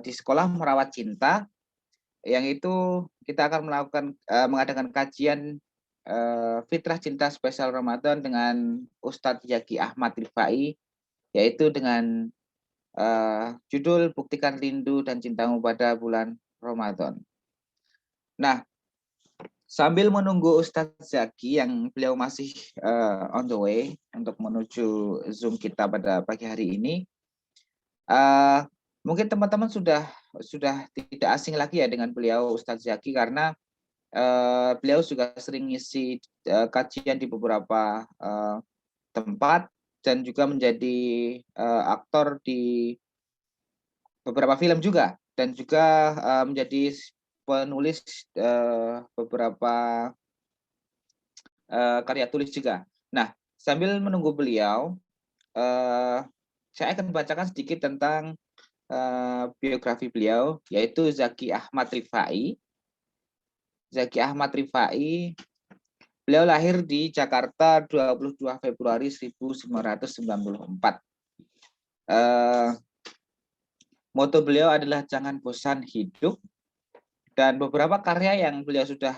di sekolah merawat cinta, yang itu kita akan mengadakan kajian Fitrah Cinta Spesial Ramadan dengan Ustadz Zaki Ahmad Rifai, yaitu dengan judul Buktikan Rindu dan Cintamu pada Bulan Ramadan. Nah, sambil menunggu Ustadz Zaki yang beliau masih on the way untuk menuju Zoom kita pada pagi hari ini, mungkin teman-teman sudah tidak asing lagi ya dengan beliau Ustadz Zaki, karena beliau juga sering ngisi kajian di beberapa tempat dan juga menjadi aktor di beberapa film juga, dan juga menjadi penulis beberapa karya tulis juga. Nah, sambil menunggu beliau, saya akan bacakan sedikit tentang biografi beliau, yaitu Zaki Ahmad Rifai. Zaki Ahmad Rifai, beliau lahir di Jakarta 22 Februari 1994. Moto beliau adalah jangan bosan hidup, dan beberapa karya yang beliau sudah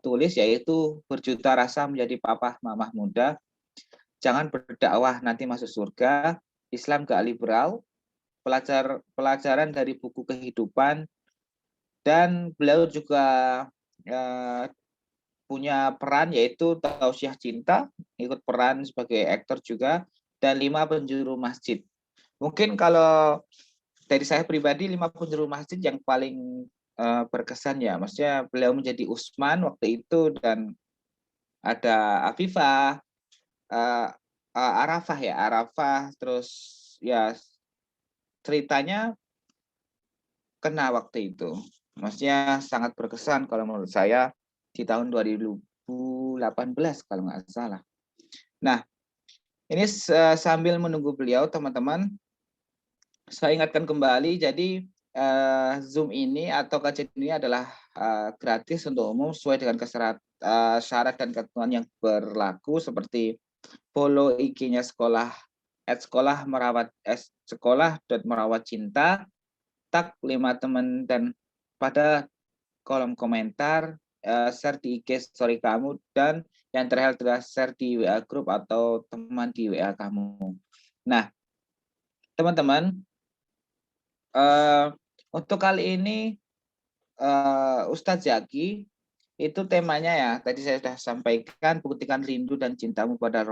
tulis yaitu Berjuta Rasa Menjadi Papa Mamah Muda, Jangan Berdakwah Nanti Masuk Surga, Islam Gak Liberal, Pelajaran dari Buku Kehidupan, dan beliau juga punya peran yaitu Tausiah Cinta, ikut peran sebagai aktor juga, dan 5 Penjuru Masjid. Mungkin kalau dari saya pribadi 5 Penjuru Masjid yang paling berkesan ya, maksudnya beliau menjadi Usman waktu itu, dan ada Afifah, Arafah, terus ya ceritanya kena waktu itu. Maksudnya sangat berkesan kalau menurut saya di tahun 2018 kalau nggak salah. Nah, ini sambil menunggu beliau, teman-teman, saya ingatkan kembali, jadi Zoom ini atau kajian ini adalah gratis untuk umum sesuai dengan syarat dan ketentuan yang berlaku, seperti follow IG-nya sekolah @sekolah_merawat_cinta, tag 5 teman, dan pada kolom komentar share di IG story kamu, dan yang terakhir adalah share di WA group atau teman di WA kamu. Nah, teman-teman, untuk kali ini Ustadz Zaki itu temanya ya tadi saya sudah sampaikan, buktikan rindu dan cintamu pada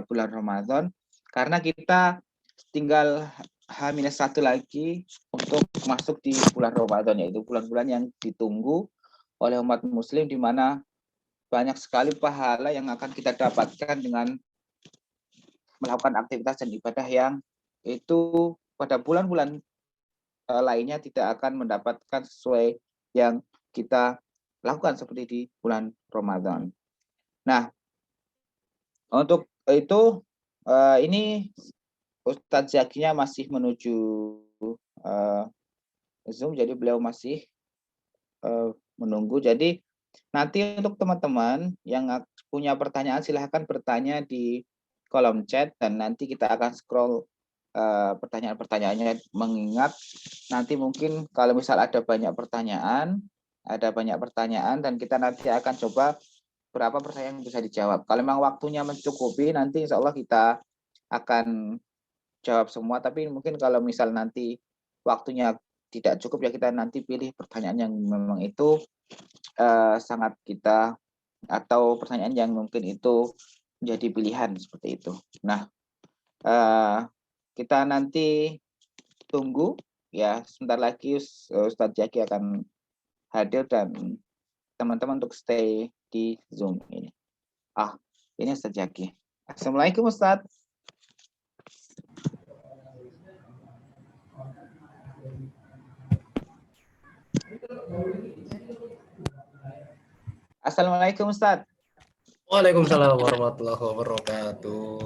bulan Ramadan, karena kita tinggal H-1 lagi untuk masuk di bulan Ramadan, yaitu bulan-bulan yang ditunggu oleh umat muslim, di mana banyak sekali pahala yang akan kita dapatkan dengan melakukan aktivitas dan ibadah yang itu pada bulan-bulan lainnya tidak akan mendapatkan sesuai yang kita lakukan seperti di bulan Ramadan. Nah, untuk itu ini Ustadz Zakinya masih menuju Zoom, jadi beliau masih menunggu. Jadi nanti untuk teman-teman yang punya pertanyaan silahkan bertanya di kolom chat, dan nanti kita akan scroll pertanyaan-pertanyaannya, mengingat nanti mungkin kalau misal ada banyak pertanyaan dan kita nanti akan coba berapa pertanyaan yang bisa dijawab. Kalau memang waktunya mencukupi, nanti insya Allah kita akan jawab semua, tapi mungkin kalau misal nanti waktunya tidak cukup, ya kita nanti pilih pertanyaan yang memang itu sangat kita, atau pertanyaan yang mungkin itu menjadi pilihan seperti itu. Nah, kita nanti tunggu ya, sebentar lagi Ustadz Zaki akan hadir, dan teman-teman untuk stay di Zoom ini. Ini Ustadz Zaki. Assalamualaikum Ustadz. Assalamualaikum Ustadz. Waalaikumsalam warahmatullahi wabarakatuh.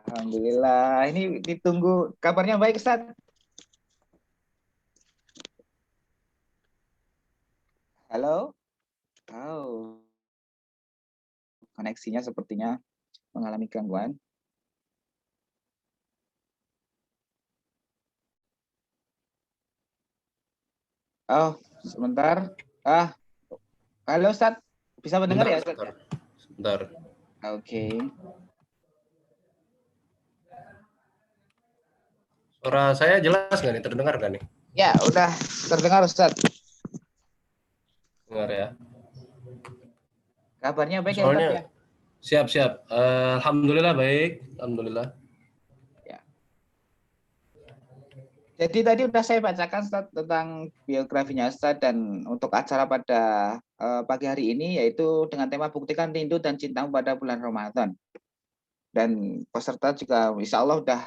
Alhamdulillah, ini ditunggu. Kabarnya baik Ustadz? Halo? Koneksinya sepertinya mengalami gangguan. Oh, sebentar. Halo Ustadz, bisa mendengar ya Ustadz? Sebentar. Oke. Suara saya jelas nggak nih? Terdengar nggak nih? Ya, udah terdengar Ustadz. Dengar ya. Kabarnya baik ya Ustadz Soalnya ya? siap. Alhamdulillah baik. Alhamdulillah. Ya. Jadi tadi udah saya bacakan Ustadz tentang biografinya Ustadz, dan untuk acara pada pagi hari ini yaitu dengan tema buktikan rindu dan cintamu pada bulan Ramadan. Dan peserta juga insya Allah udah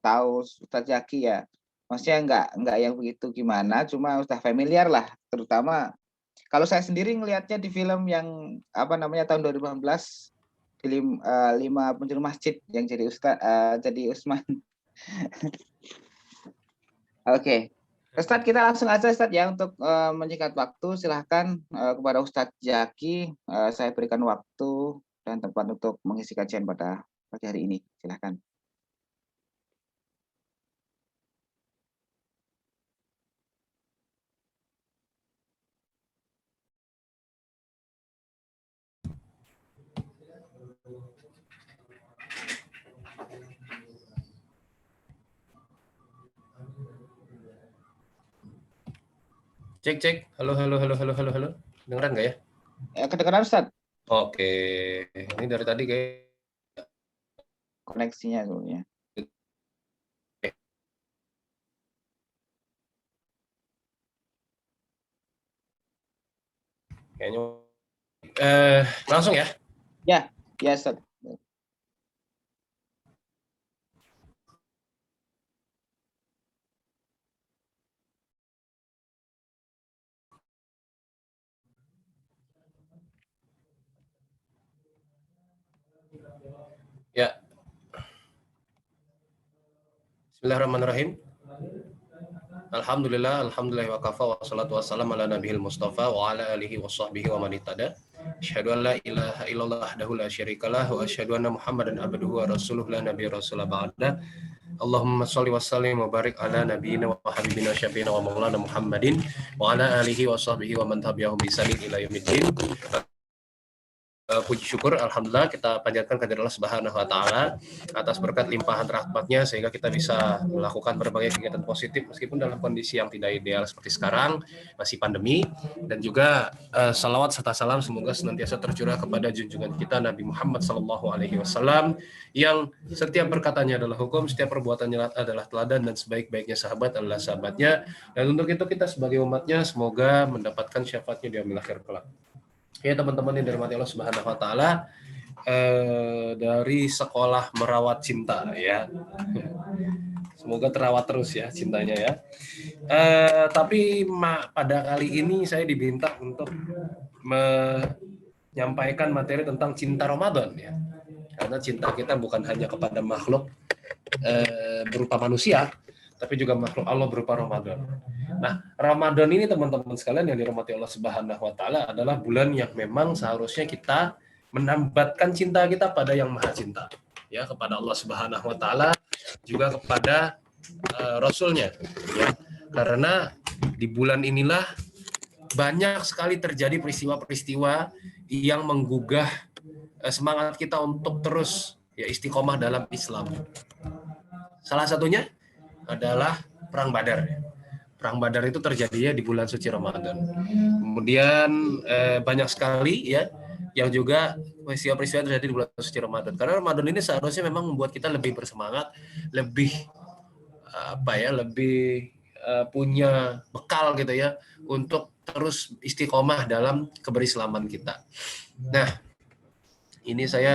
tahu Ustadz Zaki ya. Maksudnya enggak yang begitu gimana, cuma udah familiar lah. Terutama kalau saya sendiri ngelihatnya di film yang tahun 2018, film 5 Pencuri Masjid yang jadi jadi Usman. Oke. Ustadz, kita langsung aja Ustadz ya untuk menyingkat waktu. Silahkan kepada Ustadz Zaki, saya berikan waktu dan tempat untuk mengisi kajian pada pagi hari ini. Silahkan. Cek. Halo. Dengeran nggak ya? Kedengaran Ustadz? Oke. Ini dari tadi kayak Koneksinya sebenarnya. kayaknya langsung ya. Ya Ustadz. Ya. Bismillahirrahmanirrahim. Alhamdulillah wa kafa wa salatu wassalamu ala nabiyil mustafa wa ala alihi wa sahbihi wa man ittada. Asyhadu an la ilaha illallah wahdahu la syarikalah wa asyhadu anna Muhammadan abduhu wa rasuluhu la nabiyya rasulah ba'da. Allahumma shalli wa sallim wa barik ala nabiyyina wa habibina syafiina wa maulana Muhammadin wa ala alihi wa sahbihi wa man tabi'ahum bi ihsanin ila yaumiddin. Puji syukur alhamdulillah kita panjatkan kepada Allah Subhanahu wa taala atas berkat limpahan rahmatnya sehingga kita bisa melakukan berbagai kegiatan positif meskipun dalam kondisi yang tidak ideal seperti sekarang, masih pandemi, dan juga salawat serta salam semoga senantiasa tercurah kepada junjungan kita Nabi Muhammad SAW yang setiap perkataannya adalah hukum, setiap perbuatannya adalah teladan, dan sebaik-baiknya sahabat adalah sahabatnya. Dan untuk itu kita sebagai umatnya semoga mendapatkan syafaatnya di yaumil akhir kelak. Ya teman-teman yang dirahmati Allah Subhanahu wa taala, dari sekolah merawat cinta ya. Semoga terawat terus ya cintanya ya. Tapi pada kali ini saya diminta untuk menyampaikan materi tentang cinta Ramadan ya. Karena cinta kita bukan hanya kepada makhluk berupa manusia, tapi juga makhluk Allah berupa Ramadan. Nah, Ramadan ini teman-teman sekalian yang dirahmati Allah Subhanahu wa taala adalah bulan yang memang seharusnya kita menambatkan cinta kita pada yang Maha Cinta, ya, kepada Allah Subhanahu wa taala, juga kepada Rasul-Nya, ya. Karena di bulan inilah banyak sekali terjadi peristiwa-peristiwa yang menggugah semangat kita untuk terus ya istiqomah dalam Islam. Salah satunya adalah Perang Badar. Perang Badar itu terjadinya di bulan suci Ramadan. Kemudian banyak sekali ya yang juga peristiwa-peristiwa terjadi di bulan suci Ramadan. Karena Ramadan ini seharusnya memang membuat kita lebih bersemangat, lebih lebih punya bekal gitu ya untuk terus istiqomah dalam keberislaman kita. Nah, ini saya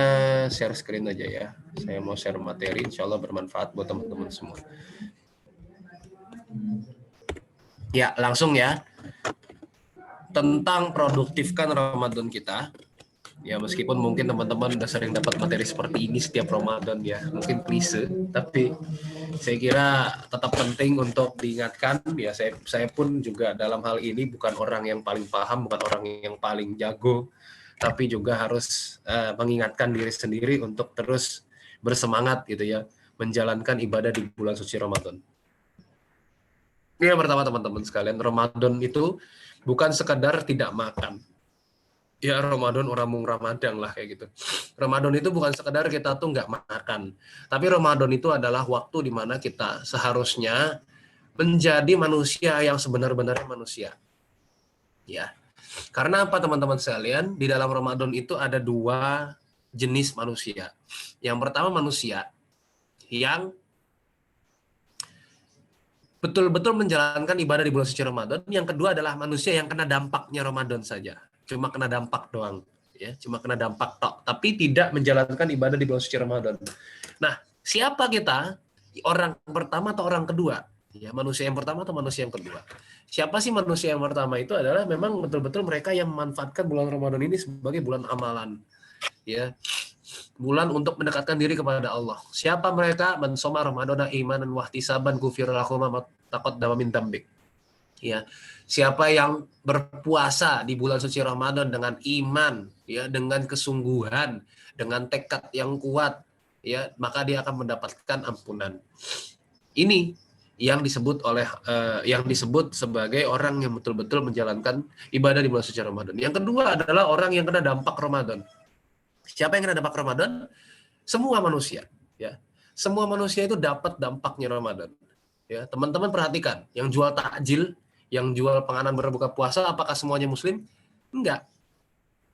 share screen aja ya. Saya mau share materi, insya Allah bermanfaat buat teman-teman semua. Ya, langsung ya. Tentang produktifkan Ramadan kita. Ya, meskipun mungkin teman-teman udah sering dapat materi seperti ini setiap Ramadan ya. Mungkin klise, tapi saya kira tetap penting untuk diingatkan. Ya, saya pun juga dalam hal ini bukan orang yang paling paham, bukan orang yang paling jago, tapi juga harus mengingatkan diri sendiri untuk terus bersemangat gitu ya, menjalankan ibadah di bulan suci Ramadan. Yang pertama teman-teman sekalian, Ramadan itu bukan sekedar tidak makan. Ya Ramadan orang mung Ramadan lah kayak gitu. Ramadan itu bukan sekedar kita tuh nggak makan. Tapi Ramadan itu adalah waktu di mana kita seharusnya menjadi manusia yang sebenar-benarnya manusia. Ya. Karena apa teman-teman sekalian? Di dalam Ramadan itu ada dua jenis manusia. Yang pertama manusia yang betul-betul menjalankan ibadah di bulan suci Ramadan. Yang kedua adalah manusia yang kena dampaknya Ramadan saja. Cuma kena dampak doang. Ya, cuma kena dampak tok, tapi tidak menjalankan ibadah di bulan suci Ramadan. Nah, siapa kita? Orang pertama atau orang kedua? Ya, manusia yang pertama atau manusia yang kedua? Siapa sih manusia yang pertama? Itu adalah memang betul-betul mereka yang memanfaatkan bulan Ramadan ini sebagai bulan amalan. Ya, bulan untuk mendekatkan diri kepada Allah. Siapa mereka? Man shoma ramadhana imanan wa ihtisaban ghufira lahu ma taqaddama min dzambik. Ya, siapa yang berpuasa di bulan suci Ramadan dengan iman, ya, dengan kesungguhan, dengan tekad yang kuat, ya, maka dia akan mendapatkan ampunan. Ini yang disebut sebagai orang yang betul-betul menjalankan ibadah di bulan suci Ramadan. Yang kedua adalah orang yang kena dampak Ramadan. Siapa yang kena dampak Ramadan? Semua manusia, ya. Semua manusia itu dapat dampaknya Ramadan. Ya, teman-teman perhatikan, yang jual takjil, yang jual penganan berbuka puasa, apakah semuanya muslim? Enggak.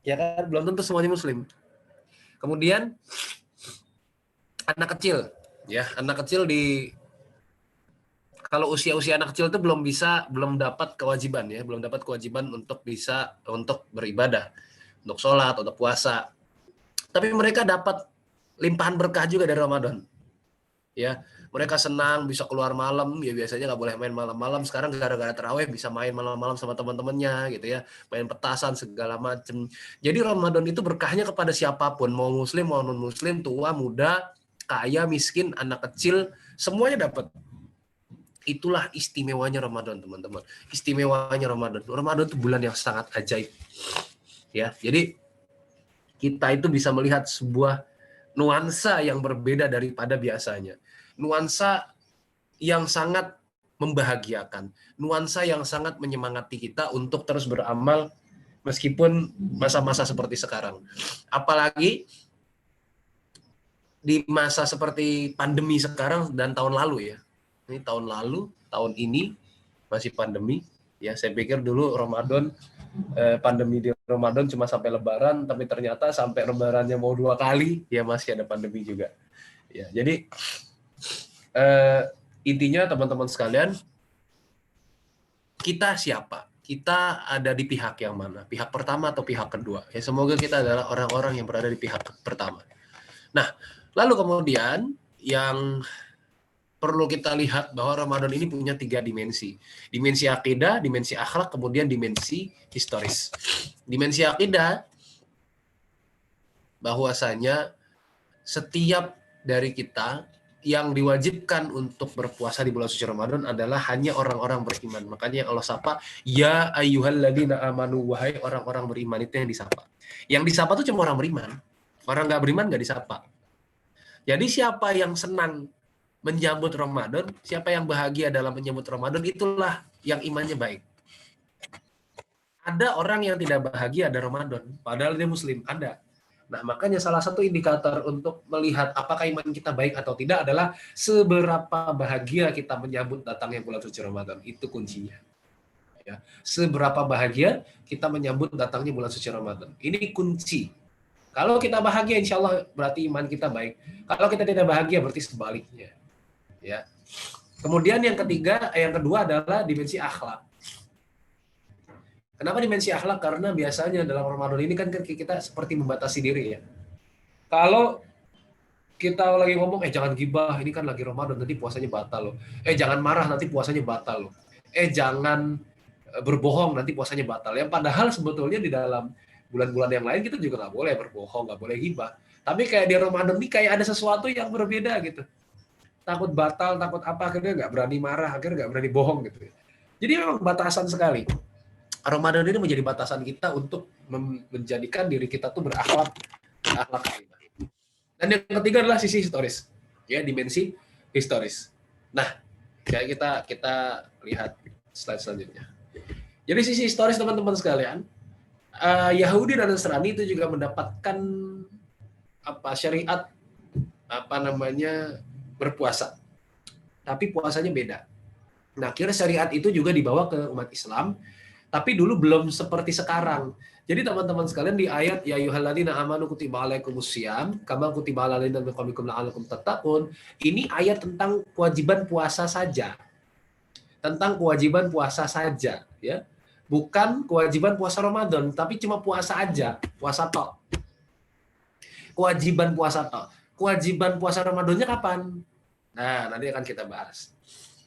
Ya kan, belum tentu semuanya muslim. Kemudian anak kecil, ya, anak kecil kalau usia anak kecil itu belum dapat kewajiban, ya, belum dapat kewajiban untuk beribadah, untuk sholat, untuk puasa. Tapi mereka dapat limpahan berkah juga dari Ramadan. Ya, mereka senang bisa keluar malam, ya biasanya nggak boleh main malam-malam, sekarang gara-gara terawih bisa main malam-malam sama teman-temannya gitu ya, main petasan segala macem. Jadi Ramadan itu berkahnya kepada siapapun, mau muslim mau non muslim, tua muda, kaya miskin, anak kecil, semuanya dapat. Itulah istimewanya Ramadan, teman-teman. Istimewanya Ramadan. Ramadan itu bulan yang sangat ajaib. Ya, jadi kita itu bisa melihat sebuah nuansa yang berbeda daripada biasanya. Nuansa yang sangat membahagiakan. Nuansa yang sangat menyemangati kita untuk terus beramal meskipun masa-masa seperti sekarang. Apalagi di masa seperti pandemi sekarang dan tahun lalu ya. Ini tahun lalu, tahun ini masih pandemi. Ya, saya pikir dulu Ramadan pandemi di Ramadan cuma sampai Lebaran, tapi ternyata sampai Lebarannya mau 2 kali, ya masih ada pandemi juga. Ya, jadi intinya teman-teman sekalian, kita siapa? Kita ada di pihak yang mana? Pihak pertama atau pihak kedua? Ya, semoga kita adalah orang-orang yang berada di pihak pertama. Nah, lalu kemudian yang perlu kita lihat bahwa Ramadan ini punya 3 dimensi. Dimensi akidah, dimensi akhlak, kemudian dimensi historis. Dimensi akidah, bahwasanya setiap dari kita yang diwajibkan untuk berpuasa di bulan suci Ramadan adalah hanya orang-orang beriman. Makanya Allah sapa, ya ayyuhalladzina amanu, wahai orang-orang beriman, itu yang disapa. Yang disapa itu cuma orang beriman. Orang nggak beriman nggak disapa. Jadi siapa yang senang menyambut Ramadan, siapa yang bahagia dalam menyambut Ramadan, itulah yang imannya baik. Ada orang yang tidak bahagia ada Ramadan, padahal dia muslim, ada. Nah, makanya salah satu indikator untuk melihat apakah iman kita baik atau tidak adalah seberapa bahagia kita menyambut datangnya bulan suci Ramadan. Itu kuncinya. Ya. Seberapa bahagia kita menyambut datangnya bulan suci Ramadan. Ini kunci. Kalau kita bahagia, insya Allah berarti iman kita baik. Kalau kita tidak bahagia, berarti sebaliknya. Ya. Kemudian yang kedua adalah dimensi akhlak. Kenapa dimensi akhlak? Karena biasanya dalam Ramadan ini kan kita seperti membatasi diri ya. Kalau kita lagi ngomong, jangan gibah, ini kan lagi Ramadan, nanti puasanya batal loh. Jangan marah, nanti puasanya batal loh. Jangan berbohong, nanti puasanya batal. Yang padahal sebetulnya di dalam bulan-bulan yang lain kita juga nggak boleh berbohong, nggak boleh gibah. Tapi kayak di Ramadan ini kayak ada sesuatu yang berbeda gitu. Takut batal, takut apa, akhirnya nggak berani marah, akhirnya nggak berani bohong gitu. Jadi memang batasan sekali. Ramadan ini menjadi batasan kita untuk menjadikan diri kita tuh berakhlak. Dan yang ketiga adalah sisi historis, ya, dimensi historis. Nah, Kayak kita lihat slide selanjutnya. Jadi sisi historis teman-teman sekalian, Yahudi dan Nasrani itu juga mendapatkan syariat berpuasa. Tapi puasanya beda. Nah, akhirnya syariat itu juga dibawa ke umat Islam, tapi dulu belum seperti sekarang. Jadi teman-teman sekalian di ayat ya ayyuhalladzina amanu kutiba alaikumusiyam kama kutiba alal ladzina min qablikum la'allakum tattaqun, ini ayat tentang kewajiban puasa saja. Tentang kewajiban puasa saja, ya. Bukan kewajiban puasa Ramadan, tapi cuma puasa aja, puasa tok. Kewajiban puasa tok. Kewajiban puasa Ramadannya kapan? Nah, nanti akan kita bahas.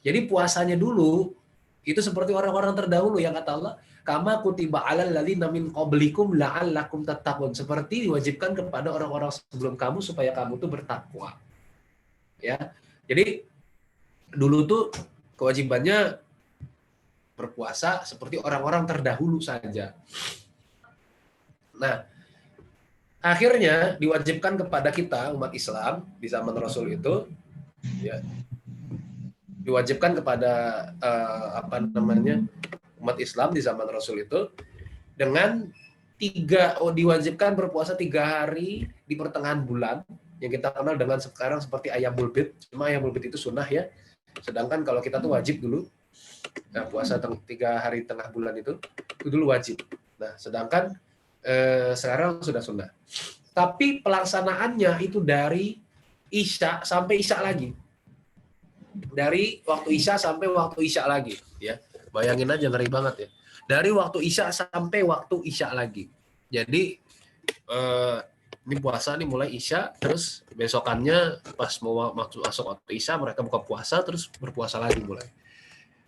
Jadi puasanya dulu itu seperti orang-orang terdahulu yang kata Allah, kama kutiba alal ladzina min qablikum la'allakum tattaqun, seperti diwajibkan kepada orang-orang sebelum kamu supaya kamu tuh bertakwa. Ya. Jadi dulu tuh kewajibannya berpuasa seperti orang-orang terdahulu saja. Nah, akhirnya diwajibkan kepada kita umat Islam di zaman Rasul itu, ya, diwajibkan kepada umat Islam di zaman Rasul itu dengan diwajibkan berpuasa 3 hari di pertengahan bulan yang kita kenal dengan sekarang seperti Ayyamul Bid. Cuma Ayyamul Bid itu sunnah, ya. Sedangkan kalau kita tuh wajib dulu. Nah, puasa 3 hari tengah bulan itu dulu wajib. Nah, sedangkan sekarang sudah sunnah. Tapi pelaksanaannya itu dari Isya sampai Isya lagi. Dari waktu Isya sampai waktu Isya lagi, ya. Bayangin aja, ngeri banget, ya. Dari waktu Isya sampai waktu Isya lagi. Jadi ini puasa nih mulai Isya, terus besokannya pas mau masuk waktu Isya mereka buka puasa, terus berpuasa lagi mulai.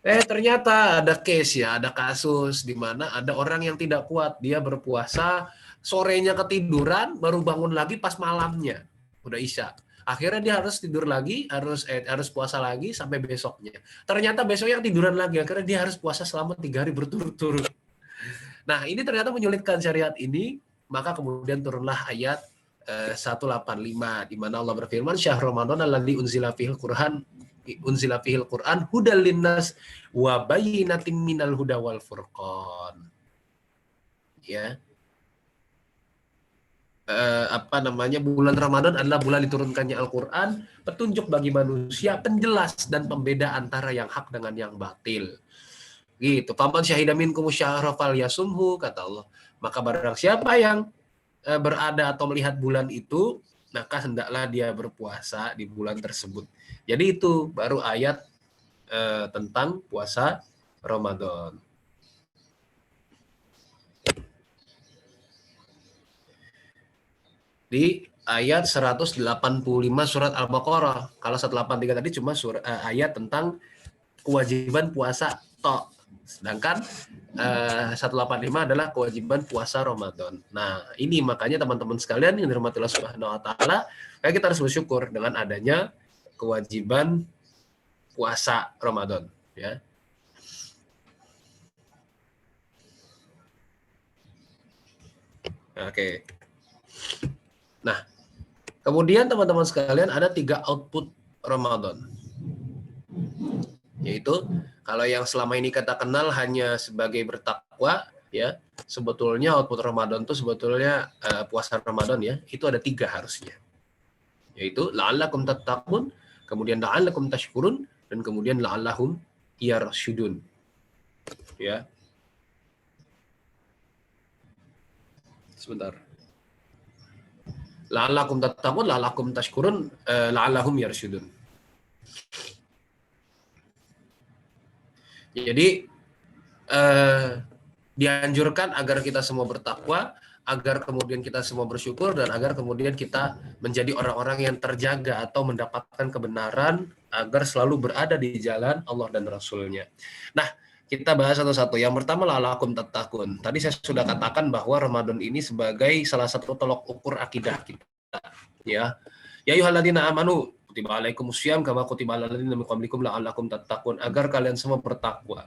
Ternyata ada case, ya, ada kasus di mana ada orang yang tidak kuat, dia berpuasa, sorenya ketiduran, baru bangun lagi pas malamnya, udah Isya. Akhirnya dia harus tidur lagi, harus puasa lagi sampai besoknya. Ternyata besoknya tiduran lagi, akhirnya dia harus puasa selama 3 hari berturut-turut. Nah, ini ternyata menyulitkan syariat ini, maka kemudian turunlah ayat 185 di mana Allah berfirman, syahrul ramadan alladzi unzila fihil Qur'an hudal linnas wa bayyinatin minal huda wal furqan. Ya. Bulan Ramadan adalah bulan diturunkannya Al-Qur'an, petunjuk bagi manusia, penjelas dan pembeda antara yang hak dengan yang batil. Gitu. Faman syahida minkum syahra falyasumhu, kata Allah. Maka barang siapa yang berada atau melihat bulan itu, maka hendaklah dia berpuasa di bulan tersebut. Jadi itu baru ayat tentang puasa Ramadan. Di ayat 185 surat Al-Baqarah. Kalau 183 tadi cuma ayat tentang kewajiban puasa tok. Sedangkan 185 adalah kewajiban puasa Ramadan. Nah, ini makanya teman-teman sekalian yang dirahmati Allah Subhanahu wa taala, kita harus bersyukur dengan adanya kewajiban puasa Ramadan, ya. Oke. Nah, kemudian teman-teman sekalian ada 3 output Ramadan. Yaitu kalau yang selama ini kita kenal hanya sebagai bertakwa, ya, sebetulnya output Ramadan itu sebetulnya puasa Ramadan, ya, itu ada 3 harusnya. Yaitu la'allakum tattaqun, kemudian la'allakum tashkurun, dan kemudian la'allahum yarshudun. Ya. Sebentar. La'allakum tattaqun, la'allakum tashkurun, la'allahum yarshudun. Jadi dianjurkan agar kita semua bertakwa, agar kemudian kita semua bersyukur, dan agar kemudian kita menjadi orang-orang yang terjaga atau mendapatkan kebenaran, agar selalu berada di jalan Allah dan Rasul-Nya. Nah, kita bahas satu-satu. Yang pertama, la'allakum tattaqun. Tadi saya sudah katakan bahwa Ramadan ini sebagai salah satu tolok ukur akidah kita. Ya ayyuhalladzina amanu kutiba alaikumusiyam kama kutiba alal ladzina min qablikum la'allakum tattaqun, agar kalian semua bertakwa.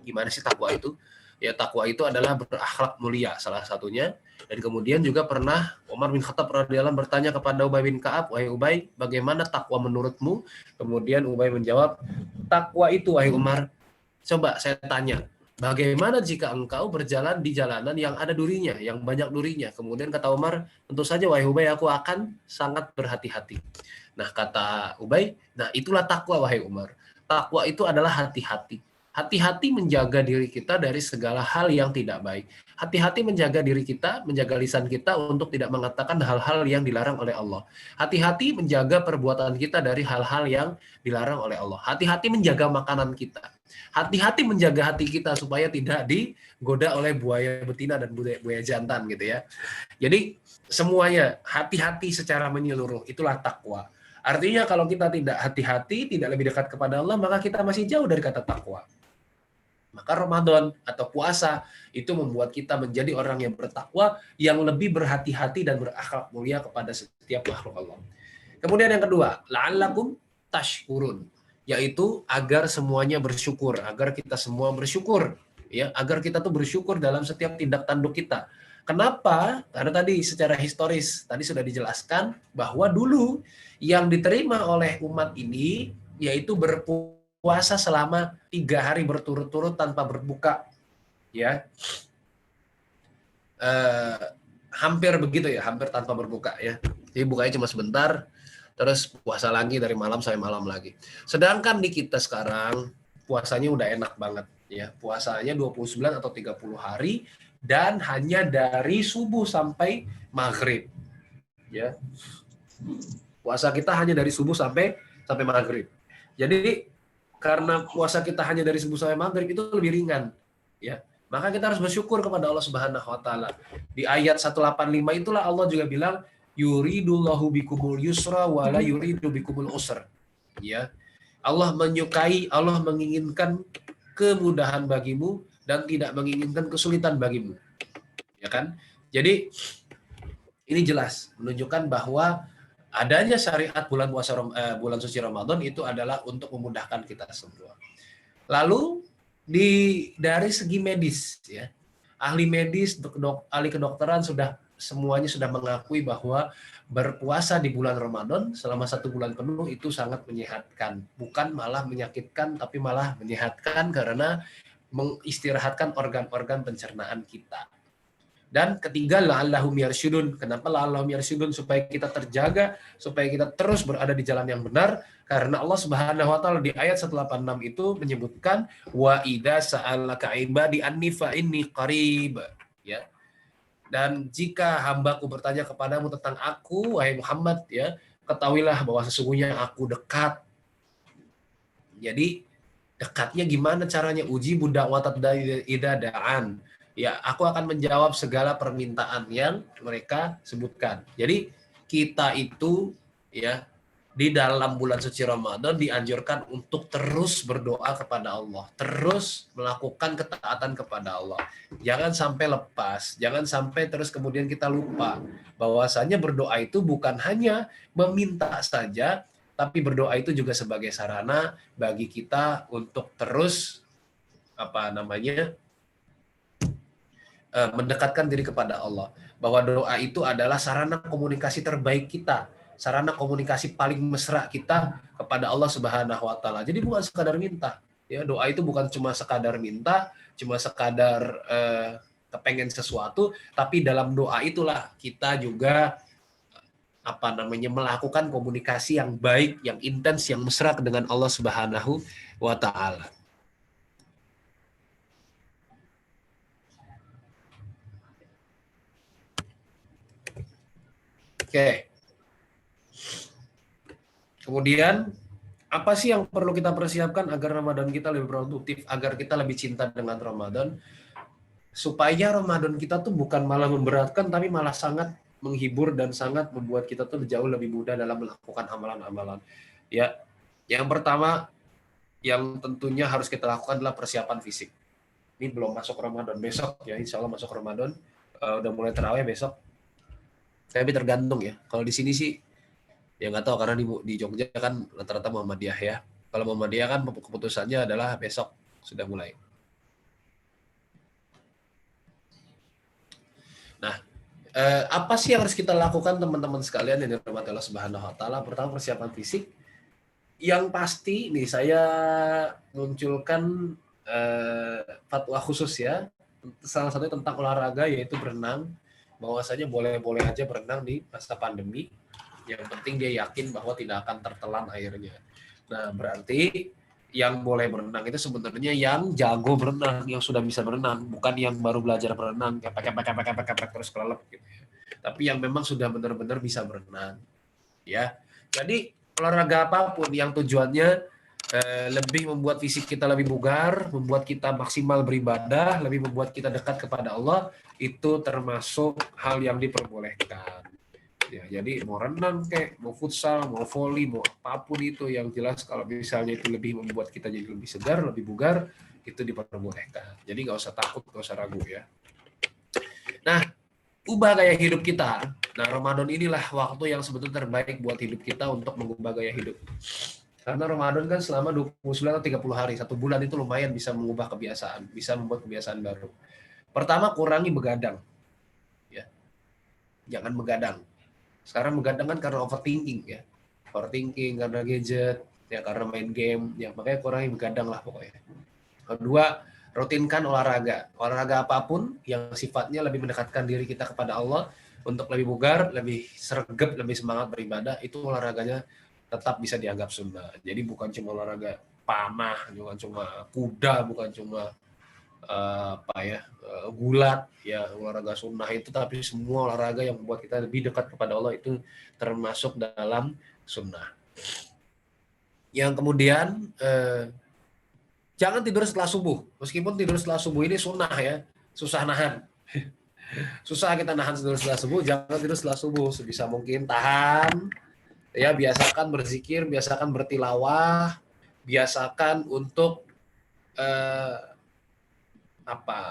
Gimana sih takwa itu? Ya, takwa itu adalah berakhlak mulia salah satunya, Dan kemudian juga pernah Umar bin Khattab radhiyallahu anhu bertanya kepada Ubay bin Ka'ab, "Wahai Ubay, bagaimana takwa menurutmu?" Kemudian Ubay menjawab, "Takwa itu, wahai Umar, coba saya tanya, bagaimana jika engkau berjalan di jalanan yang ada durinya, yang banyak durinya?" Kemudian kata Umar, "Tentu saja, wahai Ubay, aku akan sangat berhati-hati." Nah, kata Ubay, nah itulah takwa, wahai Umar. Takwa itu adalah hati-hati. Hati-hati menjaga diri kita dari segala hal yang tidak baik. Hati-hati menjaga diri kita, menjaga lisan kita untuk tidak mengatakan hal-hal yang dilarang oleh Allah. Hati-hati menjaga perbuatan kita dari hal-hal yang dilarang oleh Allah. Hati-hati menjaga makanan kita. Hati-hati menjaga hati kita supaya tidak digoda oleh buaya betina dan buaya jantan gitu ya. Jadi semuanya hati-hati secara menyeluruh, itulah takwa. Artinya kalau kita tidak hati-hati, tidak lebih dekat kepada Allah, maka kita masih jauh dari kata takwa. Maka Ramadan atau puasa itu membuat kita menjadi orang yang bertakwa, yang lebih berhati-hati dan berakhlak mulia kepada setiap makhluk Allah. Kemudian yang kedua, la'allakum tashkurun, yaitu agar semuanya bersyukur, agar kita semua bersyukur, ya, agar kita tuh bersyukur dalam setiap tindak tanduk kita. Kenapa? Karena tadi secara historis tadi sudah dijelaskan bahwa dulu yang diterima oleh umat ini yaitu berpuasa selama 3 hari berturut-turut tanpa berbuka, ya, hampir begitu ya, hampir tanpa berbuka ya. Jadi bukanya cuma sebentar, terus puasa lagi dari malam sampai malam lagi. Sedangkan di kita sekarang puasanya udah enak banget ya. Puasanya 29 atau 30 hari dan hanya dari subuh sampai maghrib. Ya. Puasa kita hanya dari subuh sampai maghrib. Jadi karena puasa kita hanya dari subuh sampai maghrib itu lebih ringan, ya. Maka kita harus bersyukur kepada Allah Subhanahu wa taala. Di ayat 185 itulah Allah juga bilang, yuridullahu bikumul yusra wa la yuridu bikumul usra. Ya. Allah menyukai, Allah menginginkan kemudahan bagimu dan tidak menginginkan kesulitan bagimu. Ya kan? Jadi ini jelas menunjukkan bahwa adanya syariat bulan puasa bulan suci Ramadan itu adalah untuk memudahkan kita semua. Lalu dari segi medis ya, ahli medis, ahli kedokteran semuanya sudah mengakui bahwa berpuasa di bulan Ramadan selama 1 bulan penuh itu sangat menyehatkan, bukan malah menyakitkan tapi malah menyehatkan karena mengistirahatkan organ-organ pencernaan kita. Dan ketiga, la'allahum yarsyudun. Kenapa la'allahum yarsyudun? Supaya kita terjaga, supaya kita terus berada di jalan yang benar. Karena Allah Subhanahu wa taala di ayat 186 itu menyebutkan wa idza sa'alaka ibadi anni fa inni qarib. Ya. Dan jika hambaku bertanya kepadamu tentang aku, wahai Muhammad, ya, ketahuilah bahwa sesungguhnya aku dekat. Jadi dekatnya gimana caranya? Uji budak watat idza da'an. Ya, aku akan menjawab segala permintaan yang mereka sebutkan. Jadi kita itu ya di dalam bulan suci Ramadan dianjurkan untuk terus berdoa kepada Allah, terus melakukan ketaatan kepada Allah. Jangan sampai lepas, jangan sampai terus kemudian kita lupa bahwasanya berdoa itu bukan hanya meminta saja, tapi berdoa itu juga sebagai sarana bagi kita untuk terus mendekatkan diri kepada Allah, bahwa doa itu adalah sarana komunikasi terbaik kita, sarana komunikasi paling mesra kita kepada Allah Subhanahu wa taala. Jadi bukan sekadar minta, ya, doa itu bukan cuma sekadar minta, cuma sekadar kepengen sesuatu, tapi dalam doa itulah kita juga melakukan komunikasi yang baik, yang intens, yang mesra dengan Allah Subhanahu wa taala. Oke. Kemudian, apa sih yang perlu kita persiapkan agar Ramadan kita lebih produktif, agar kita lebih cinta dengan Ramadan? Supaya Ramadan kita tuh bukan malah memberatkan, tapi malah sangat menghibur dan sangat membuat kita tuh jauh lebih mudah dalam melakukan amalan-amalan. Ya, yang pertama, yang tentunya harus kita lakukan adalah persiapan fisik. Ini belum masuk Ramadan, besok ya, insya Allah masuk Ramadan, udah mulai tarawih besok. Tapi tergantung ya. Kalau di sini sih ya nggak tahu, karena di Jogja kan rata-rata Muhammadiyah ya. Kalau Muhammadiyah kan keputusannya adalah besok sudah mulai. Nah, Apa sih yang harus kita lakukan teman-teman sekalian yang dirahmati Allah Subhanahu wa taala? Pertama, persiapan fisik. Yang pasti nih saya munculkan fatwa khusus ya. Salah satunya tentang olahraga yaitu berenang. Bahwasanya boleh-boleh aja berenang di masa pandemi. Yang penting dia yakin bahwa tidak akan tertelan airnya. Nah, berarti yang boleh berenang itu sebenarnya yang jago berenang, yang sudah bisa berenang, bukan yang baru belajar berenang, kepek terus kelelep gitu ya. Tapi yang memang sudah benar-benar bisa berenang, ya. Jadi olahraga apapun yang tujuannya lebih membuat fisik kita lebih bugar, membuat kita maksimal beribadah, lebih membuat kita dekat kepada Allah, itu termasuk hal yang diperbolehkan. Ya, jadi mau renang kayak, mau futsal, mau volley, mau apapun itu yang jelas kalau misalnya itu lebih membuat kita jadi lebih segar, lebih bugar, itu diperbolehkan. Jadi nggak usah takut, nggak usah ragu ya. Nah, ubah gaya hidup kita. Nah, Ramadan inilah waktu yang sebetulnya terbaik buat hidup kita untuk mengubah gaya hidup. Karena Ramadan kan selama 29 atau 30 hari, 1 bulan itu lumayan bisa mengubah kebiasaan, bisa membuat kebiasaan baru. Pertama, kurangi begadang. Ya. Jangan begadang. Sekarang begadang kan karena overthinking ya. Overthinking karena gadget, ya karena main game, ya makanya kurangi begadang lah pokoknya. Kedua, rutinkan olahraga. Olahraga apapun yang sifatnya lebih mendekatkan diri kita kepada Allah untuk lebih bugar, lebih sregep, lebih semangat beribadah, itu olahraganya tetap bisa dianggap sunnah. Jadi bukan cuma olahraga panah, bukan cuma kuda, bukan cuma gulat ya, olahraga sunnah itu, tapi semua olahraga yang membuat kita lebih dekat kepada Allah itu termasuk dalam sunnah. Yang kemudian jangan tidur setelah subuh, meskipun tidur setelah subuh ini sunnah ya, susah nahan. Susah kita nahan tidur setelah subuh, jangan tidur setelah subuh, sebisa mungkin tahan ya, biasakan berzikir, biasakan bertilawah, biasakan untuk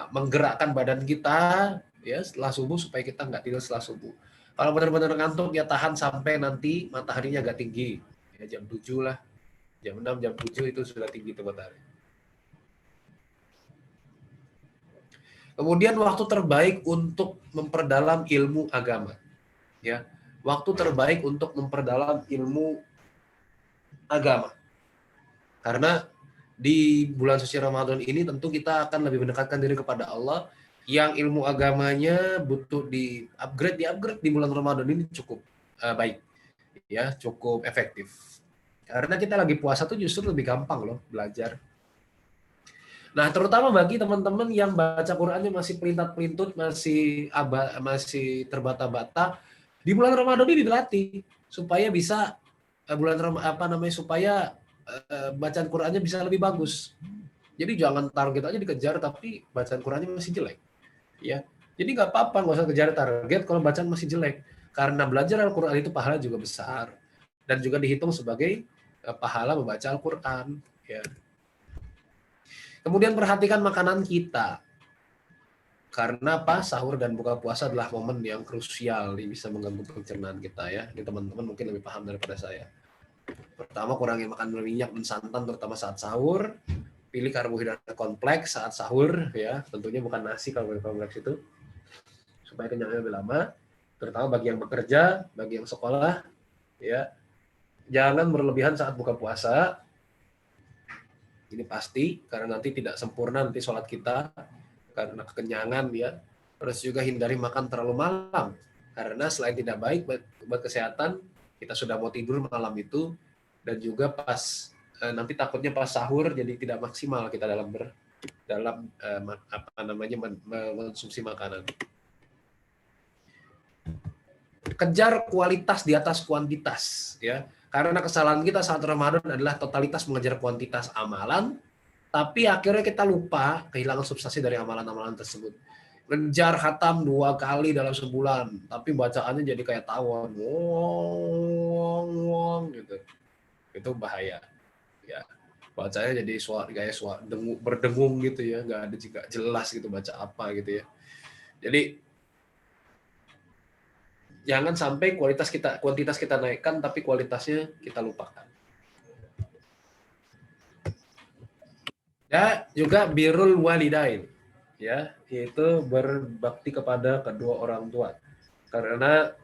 menggerakkan badan kita ya setelah subuh supaya kita nggak tidur setelah subuh. Kalau benar-benar ngantuk ya tahan sampai nanti mataharinya agak tinggi. Ya jam 7 lah. Jam 6, jam 7 itu sudah tinggi tuh matahari. Kemudian waktu terbaik untuk memperdalam ilmu agama. Ya. Waktu terbaik untuk memperdalam ilmu agama. Karena di bulan suci Ramadan ini tentu kita akan lebih mendekatkan diri kepada Allah, yang ilmu agamanya butuh di-upgrade di bulan Ramadan ini cukup baik, ya cukup efektif. Karena kita lagi puasa tuh justru lebih gampang loh belajar. Nah, terutama bagi teman-teman yang baca Qur'annya masih pelintat-pelintut, masih terbata-bata, di bulan Ramadan ini dilatih supaya bisa supaya bacaan Qur'annya bisa lebih bagus. Jadi jangan target aja dikejar tapi bacaan Qur'annya masih jelek. Ya. Jadi nggak apa-apa, nggak usah kejar target kalau bacaan masih jelek. Karena belajar Al-Qur'an itu pahala juga besar dan juga dihitung sebagai pahala membaca Al-Qur'an, ya. Kemudian perhatikan makanan kita. Karena sahur dan buka puasa adalah momen yang krusial, bisa mengganggu pencernaan kita ya. Ini teman-teman mungkin lebih paham daripada saya. Pertama, kurangi makan berminyak dan santan terutama saat sahur. Pilih karbohidrat kompleks saat sahur ya, tentunya bukan nasi kalau kompleks itu, supaya kenyangnya lebih lama. Terutama bagi yang bekerja, bagi yang sekolah ya. Jangan berlebihan saat buka puasa. Ini pasti karena nanti tidak sempurna nanti sholat kita karena kekenyangan ya. Terus juga hindari makan terlalu malam karena selain tidak baik buat kesehatan, kita sudah mau tidur malam itu, dan juga nanti takutnya pas sahur jadi tidak maksimal kita dalam mengonsumsi makanan. Kejar kualitas di atas kuantitas ya. Karena kesalahan kita saat Ramadan adalah totalitas mengejar kuantitas amalan, tapi akhirnya kita lupa, kehilangan substansi dari amalan-amalan tersebut. Ngejar khatam 2 kali dalam sebulan, tapi bacaannya jadi kayak tawon, wong gitu. Itu bahaya. Ya, bacanya jadi berdengung gitu ya, nggak ada juga jelas gitu baca apa gitu ya. Jadi jangan sampai kuantitas kita naikkan tapi kualitasnya kita lupakan. Ya, juga birrul walidain, ya, yaitu berbakti kepada kedua orang tua. Karena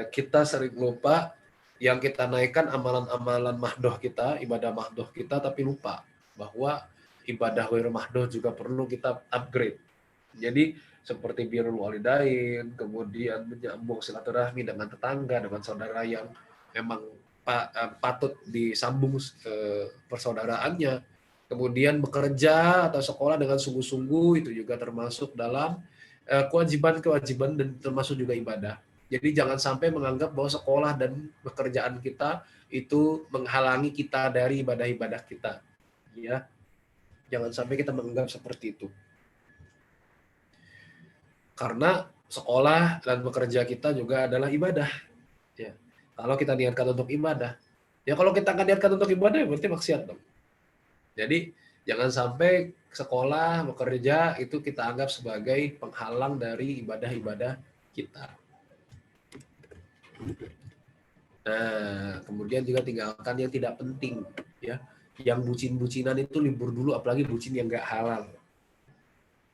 kita sering lupa yang kita naikkan amalan-amalan mahdoh kita, ibadah mahdoh kita, tapi lupa bahwa ibadah ghairul mahdoh juga perlu kita upgrade. Jadi seperti birrul walidain, kemudian menyambung silaturahmi dengan tetangga, dengan saudara yang memang patut disambung persaudaraannya. Kemudian bekerja atau sekolah dengan sungguh-sungguh, itu juga termasuk dalam kewajiban-kewajiban dan termasuk juga ibadah. Jadi jangan sampai menganggap bahwa sekolah dan pekerjaan kita itu menghalangi kita dari ibadah-ibadah kita. Ya, jangan sampai kita menganggap seperti itu. Karena sekolah dan bekerja kita juga adalah ibadah. Ya. Kalau kita niatkan untuk ibadah, ya kalau kita akan niatkan untuk ibadah, ya berarti maksiat dong. Jadi jangan sampai sekolah, bekerja itu kita anggap sebagai penghalang dari ibadah-ibadah kita. Nah, kemudian juga tinggalkan yang tidak penting, ya. Yang bucin-bucinan itu libur dulu, apalagi bucin yang nggak halal.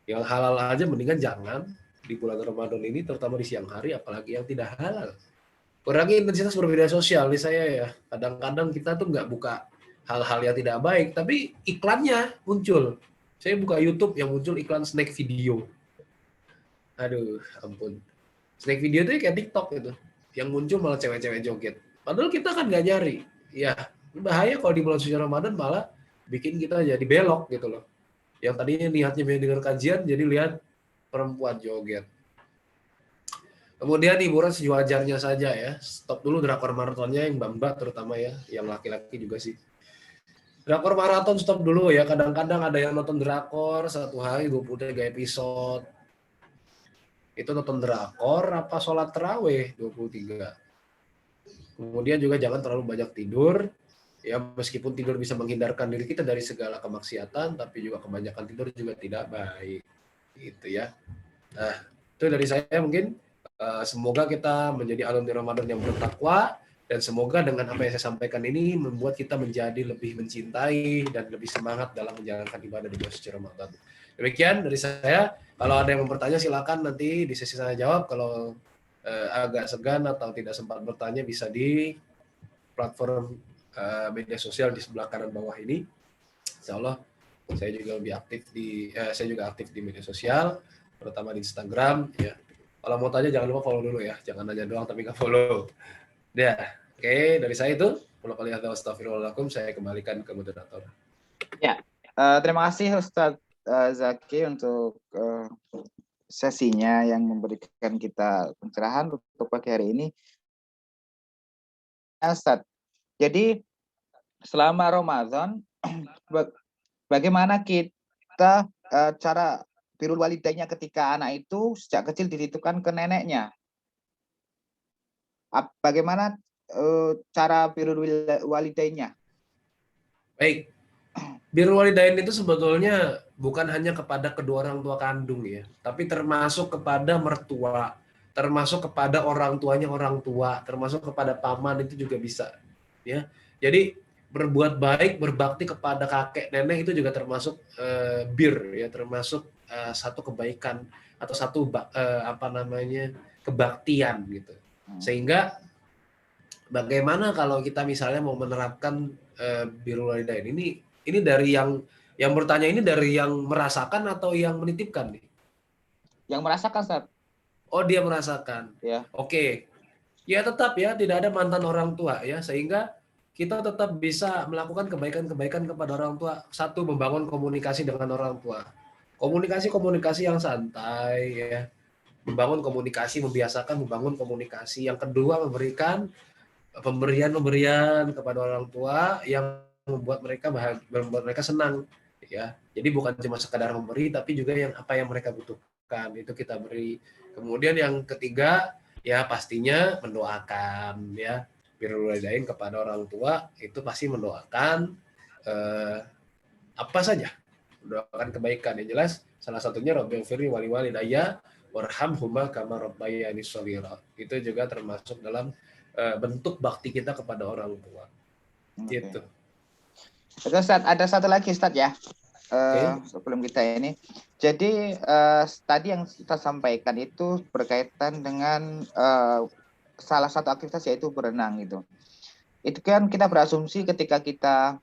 Yang halal aja mendingan jangan di bulan Ramadan ini, terutama di siang hari, apalagi yang tidak halal. Kurangi intensitas bermedia sosial nih saya ya. Kadang-kadang kita tuh nggak buka hal-hal yang tidak baik, tapi iklannya muncul. Saya buka YouTube yang muncul iklan snack video. Aduh, ampun. Snack video itu kayak TikTok gitu. Yang muncul malah cewek-cewek joget. Padahal kita kan nggak nyari. Ya, bahaya kalau di bulan suci Ramadan malah bikin kita jadi belok gitu loh. Yang tadinya niatnya mendengar kajian, jadi lihat perempuan joget. Kemudian hiburan sewajarnya saja ya. Stop dulu drakor maratonnya yang mbak-mbak terutama ya, yang laki-laki juga sih. Drakor maraton stop dulu ya. Kadang-kadang ada yang nonton drakor satu hari 23 episode. Itu nonton drakor apa sholat tarawih 23. Kemudian juga jangan terlalu banyak tidur. Ya, meskipun tidur bisa menghindarkan diri kita dari segala kemaksiatan, tapi juga kebanyakan tidur juga tidak baik. Gitu ya. Nah, itu dari saya mungkin. Semoga kita menjadi alumni Ramadan yang bertakwa, dan semoga dengan apa yang saya sampaikan ini membuat kita menjadi lebih mencintai dan lebih semangat dalam menjalankan ibadah di bulan suci Ramadan. Demikian dari saya. Kalau ada yang mau bertanya silakan nanti di sesi saya jawab. Kalau agak segan atau tidak sempat bertanya bisa di platform media sosial di sebelah kanan bawah ini. Insya Allah saya juga lebih aktif saya juga aktif di media sosial, terutama di Instagram ya. Kalau mau tanya jangan lupa follow dulu ya, jangan nanya doang tapi nggak follow. Ya, oke, dari saya itu. Kalau kalian tahu astagfirullahaladzim, saya kembalikan ke moderator. Ya, terima kasih Ustadz Zaki untuk sesinya yang memberikan kita pencerahan untuk pagi hari ini. Ustadz, jadi selama Ramadan, bagaimana kita cara birrul walidaynya ketika anak itu sejak kecil dititipkan ke neneknya? Bagaimana cara birrul walidaynya? Baik, birrul walidain itu sebetulnya bukan hanya kepada kedua orang tua kandung ya, tapi termasuk kepada mertua, termasuk kepada orang tuanya orang tua, termasuk kepada paman itu juga bisa. Ya, jadi berbuat baik, berbakti kepada kakek nenek itu juga termasuk ya, termasuk satu kebaikan atau satu kebaktian gitu. Sehingga bagaimana kalau kita misalnya mau menerapkan birrul walidain ini dari yang bertanya ini dari yang merasakan atau yang menitipkan nih? Yang merasakan, Ustaz. Oh, dia merasakan. Ya. Oke. Ya tetap ya, tidak ada mantan orang tua ya, sehingga kita tetap bisa melakukan kebaikan-kebaikan kepada orang tua. Satu, membangun komunikasi dengan orang tua. Komunikasi yang santai ya. Membangun komunikasi, membiasakan membangun komunikasi. Yang kedua, memberikan pemberian kepada orang tua yang membuat mereka bahagia, membuat mereka senang ya. Jadi bukan cuma sekadar memberi, tapi juga yang apa yang mereka butuhkan itu kita beri. Kemudian yang ketiga ya pastinya mendoakan ya, birrul walidain kepada orang tua itu pasti mendoakan apa saja, mendoakan kebaikan. Yang jelas salah satunya Rabbighfirli wali walidayya warhamhuma kama rabbayani shaghira. Itu juga termasuk dalam bentuk bakti kita kepada orang tua. Gitu. Ada satu lagi Ustaz ya. Oke. sebelum kita ini. Jadi tadi yang kita sampaikan itu berkaitan dengan salah satu aktivitas yaitu berenang gitu. Itu kan kita berasumsi ketika kita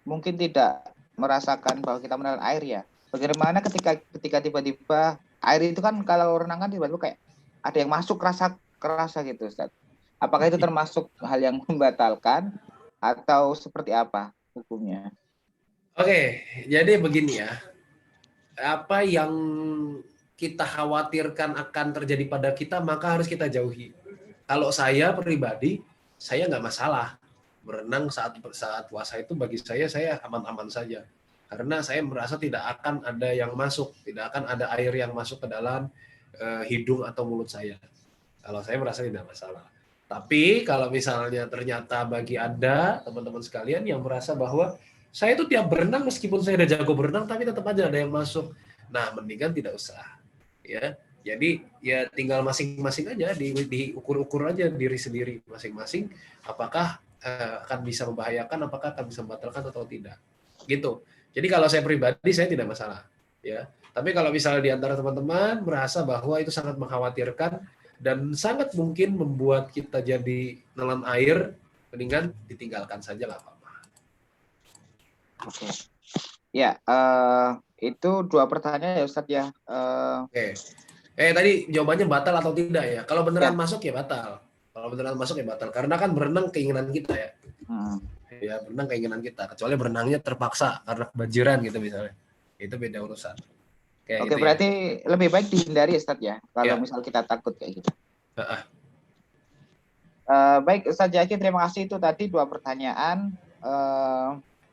mungkin tidak merasakan bahwa kita menelan air ya. Bagaimana ketika tiba-tiba air itu kan kalau renang kan tiba-tiba kayak ada yang masuk kerasa gitu, Ustaz. Apakah itu termasuk hal yang membatalkan atau seperti apa hukumnya? Oke, jadi begini ya. Apa yang kita khawatirkan akan terjadi pada kita, maka harus kita jauhi. Kalau saya pribadi, saya nggak masalah. Berenang saat saat puasa itu bagi saya aman-aman saja. Karena saya merasa tidak akan ada yang masuk, tidak akan ada air yang masuk ke dalam hidung atau mulut saya. Kalau saya merasa tidak masalah. Tapi kalau misalnya ternyata bagi Anda, teman-teman sekalian yang merasa bahwa saya itu tiap berenang meskipun saya udah jago berenang tapi tetap aja ada yang masuk. Nah, mendingan tidak usah. Ya. Jadi ya tinggal masing-masing aja diukur-ukur aja diri sendiri masing-masing apakah akan bisa membahayakan, apakah akan bisa membatalkan atau tidak. Gitu. Jadi kalau saya pribadi saya tidak masalah, ya. Tapi kalau misalnya di antara teman-teman merasa bahwa itu sangat mengkhawatirkan dan sangat mungkin membuat kita jadi nelan air, mendingan ditinggalkan saja nggak apa-apa. Oke. Ya, itu dua pertanyaan ya Ustadz ya. Oke. Tadi jawabannya batal atau tidak ya? Kalau beneran Ya. masuk ya batal. Kalau beneran masuk ya batal. Karena kan berenang keinginan kita ya. Ya berenang keinginan kita. Kecuali berenangnya terpaksa karena kebanjiran gitu misalnya. Itu beda urusan. Kayak Oke, gitu ya. berarti lebih baik dihindari Ustadz ya, kalau Ya. misal kita takut kayak gitu. Heeh. Baik Ustadz Jaki, terima kasih itu tadi dua pertanyaan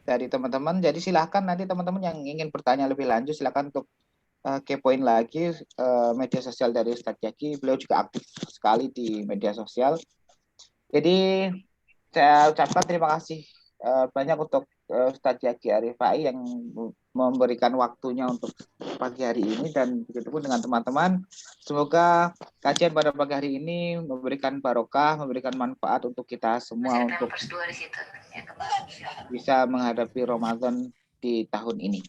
dari teman-teman. Jadi silahkan nanti teman-teman yang ingin bertanya lebih lanjut silahkan untuk kepoin lagi media sosial dari Ustadz Jaki. Beliau juga aktif sekali di media sosial. Jadi saya ucapkan terima kasih banyak untuk Ustadz Jaki Arifai yang memberikan waktunya untuk pagi hari ini dan begitu pun dengan teman-teman. Semoga kajian pada pagi hari ini memberikan barokah, memberikan manfaat untuk kita semua untuk bisa menghadapi Ramadan di tahun ini.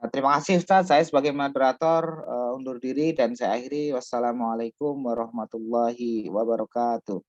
Terima kasih Ustadz, saya sebagai moderator undur diri dan saya akhiri. Wassalamualaikum warahmatullahi wabarakatuh.